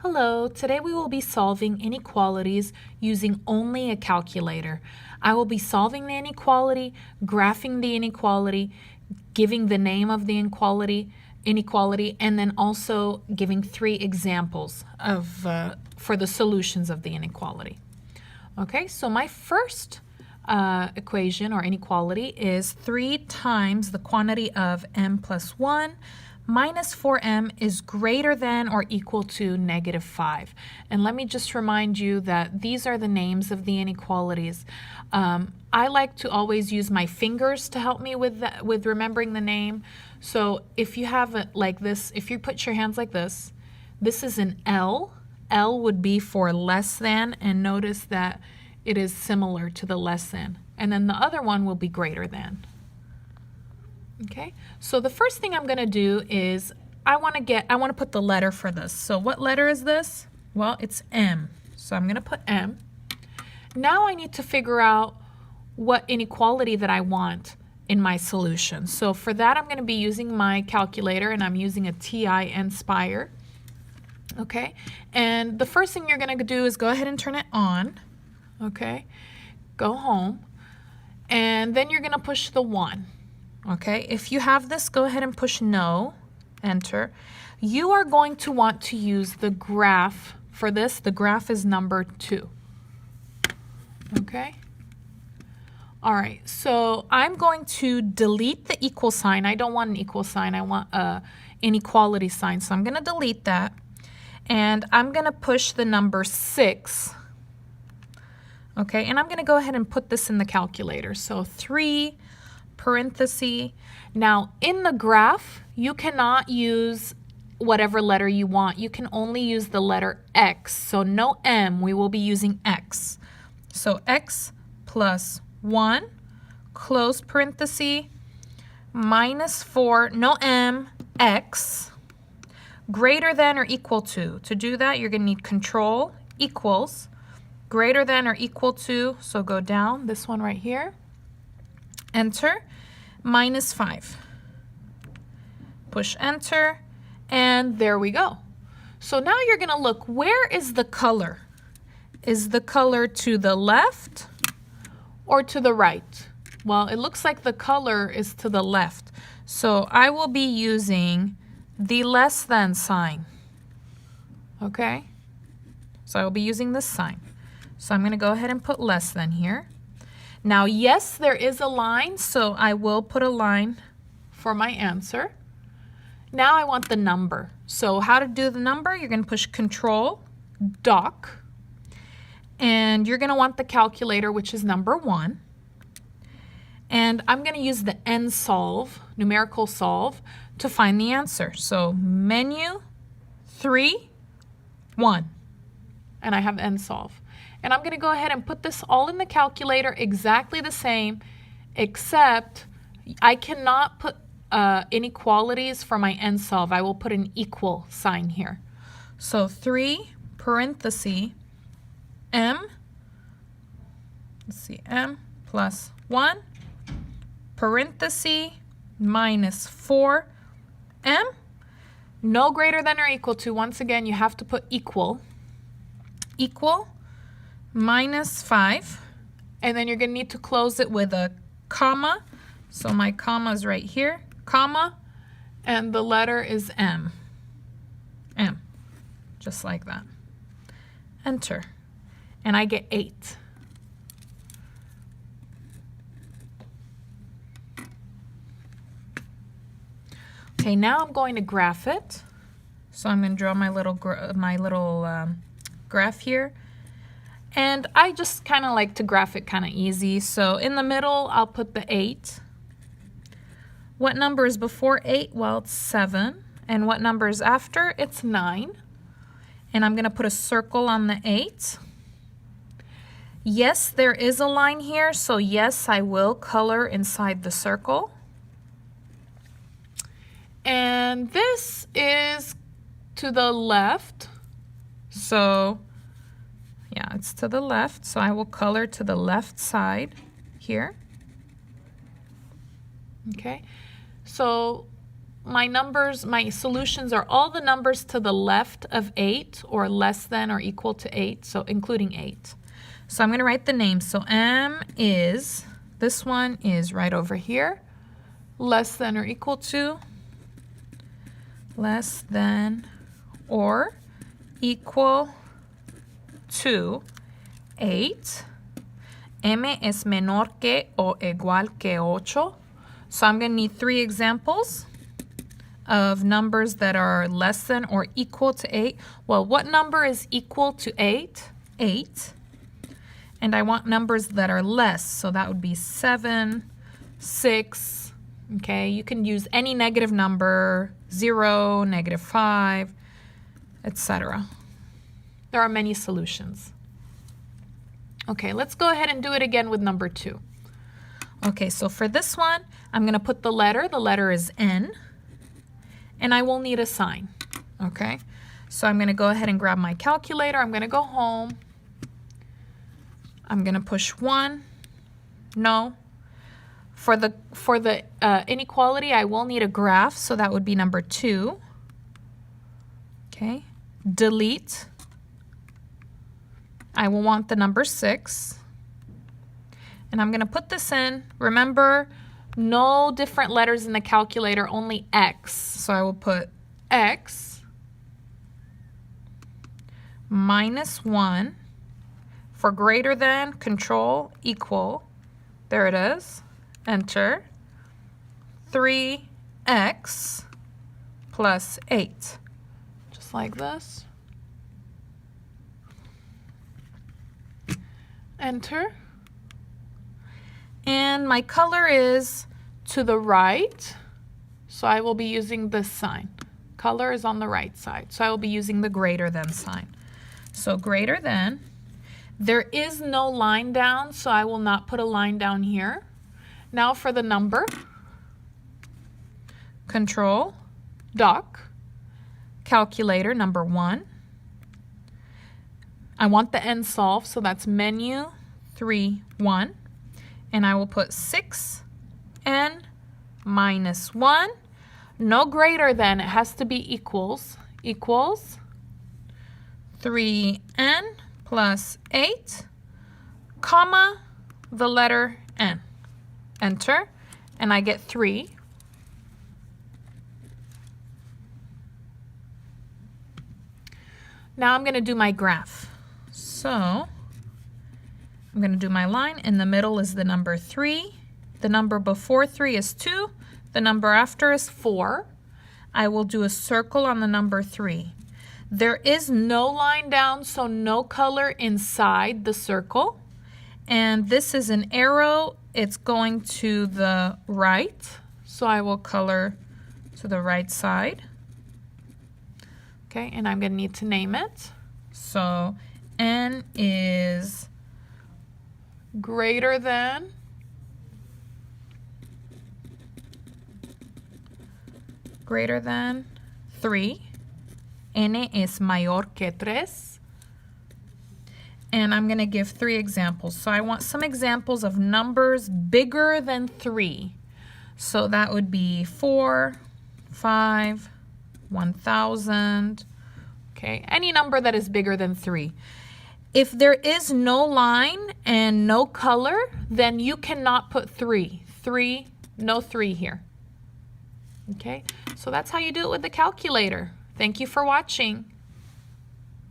Hello, today we will be solving inequalities using only a calculator. I will be solving the inequality, graphing the inequality, giving the name of the inequality, and then also giving 3 examples for the solutions of the inequality. Okay, so my first equation or inequality is 3 times the quantity of m plus 1 minus 4m is greater than or equal to negative 5. And let me just remind you that these are the names of the inequalities. I like to always use my fingers to help me with remembering the name. So if you have it like this, if you put your hands like this is an L. L would be for less than, and notice that it is similar to the less than. And then the other one will be greater than. Okay, so the first thing I'm going to do is I want to put the letter for this. So what letter is this? Well, it's M. So I'm going to put M. Now I need to figure out what inequality that I want in my solution. So for that, I'm going to be using my calculator, and I'm using a TI Nspire. Okay, and the first thing you're going to do is go ahead and turn it on. Okay, go home, and then you're going to push the 1. Okay, if you have this, go ahead and push no, enter. You are going to want to use the graph for this. The graph is number 2. Okay. All right, so I'm going to delete the equal sign. I don't want an equal sign. I want an inequality sign. So I'm going to delete that. And I'm going to push the number 6. Okay, and I'm going to go ahead and put this in the calculator. So 3 parenthesis. Now in the graph, you cannot use whatever letter you want. You can only use the letter X. So no M, we will be using X. So X plus 1, close parenthesis, minus 4, no M, X, greater than or equal to. To do that, you're going to need control equals greater than or equal to, so go down, this one right here, enter, minus 5. Push enter, and there we go. So now you're going to look, where is the color? Is the color to the left or to the right? Well, it looks like the color is to the left. So I will be using the less than sign. Okay? So I will be using this sign. So I'm going to go ahead and put less than here. Now, yes, there is a line, so I will put a line for my answer. Now I want the number. So how to do the number? You're going to push Control, Dock, and you're going to want the calculator, which is number 1. And I'm going to use the NSolve, numerical solve, to find the answer. So menu 3, 1, and I have NSolve. And I'm going to go ahead and put this all in the calculator exactly the same, except I cannot put inequalities for my NSolve. I will put an equal sign here. So 3 parenthesis M, let's see, M plus 1 parenthesis minus 4 M, no greater than or equal to. Once again, you have to put equal minus 5, and then you're going to need to close it with a comma. So my comma is right here, comma, and the letter is M. M, just like that. Enter, and I get 8. Okay, now I'm going to graph it. So I'm going to draw my little graph here. And I just kind of like to graph it kind of easy. So in the middle, I'll put the 8. What number is before 8? Well, it's 7. And what number is after? It's 9. And I'm going to put a circle on the 8. Yes, there is a line here. So yes, I will color inside the circle. And this is to the left. So yeah, it's to the left, so I will color to the left side here. Okay, so my numbers, my solutions are all the numbers to the left of 8 or less than or equal to 8, so including 8. So I'm going to write the name. So M is, this one is right over here, less than or equal to, less than or equal to 8. M es menor que o igual que 8. So I'm going to need 3 examples of numbers that are less than or equal to 8. Well, what number is equal to 8? 8. And I want numbers that are less. So that would be 7, 6. Okay, you can use any negative number, 0, -5, etc. There are many solutions. Okay, let's go ahead and do it again with number 2. Okay, so for this one, I'm going to put the letter is N, and I will need a sign. Okay, so I'm going to go ahead and grab my calculator. I'm going to go home. I'm going to push 1. No. For the inequality, I will need a graph, so that would be number 2. Okay, delete. I will want the number 6. And I'm going to put this in. Remember, no different letters in the calculator, only X. So I will put X minus 1 for greater than, control, equal. There it is. Enter. 3x plus 8. Just like this. Enter. And my color is to the right, so I will be using this sign. Color is on the right side, so I will be using the greater than sign. So greater than. There is no line down, so I will not put a line down here. Now for the number. Control, doc, calculator, number 1. I want the end solved, so that's menu 3, 1. And I will put 6n minus 1. No greater than, it has to be equals. Equals 3n plus 8, comma, the letter n. Enter, and I get 3. Now I'm going to do my graph. So I'm going to do my line. In the middle is the number 3. The number before 3 is 2. The number after is 4. I will do a circle on the number 3. There is no line down, so no color inside the circle. And this is an arrow. It's going to the right. So I will color to the right side. Okay, and I'm going to need to name it. So n is greater than greater than 3. N es mayor que 3. And I'm going to give 3 examples. So I want some examples of numbers bigger than 3. So that would be 4, 5, 1,000. Okay, any number that is bigger than 3. If there is no line and no color, then you cannot put 3. 3, no 3 here. Okay, so that's how you do it with the calculator. Thank you for watching.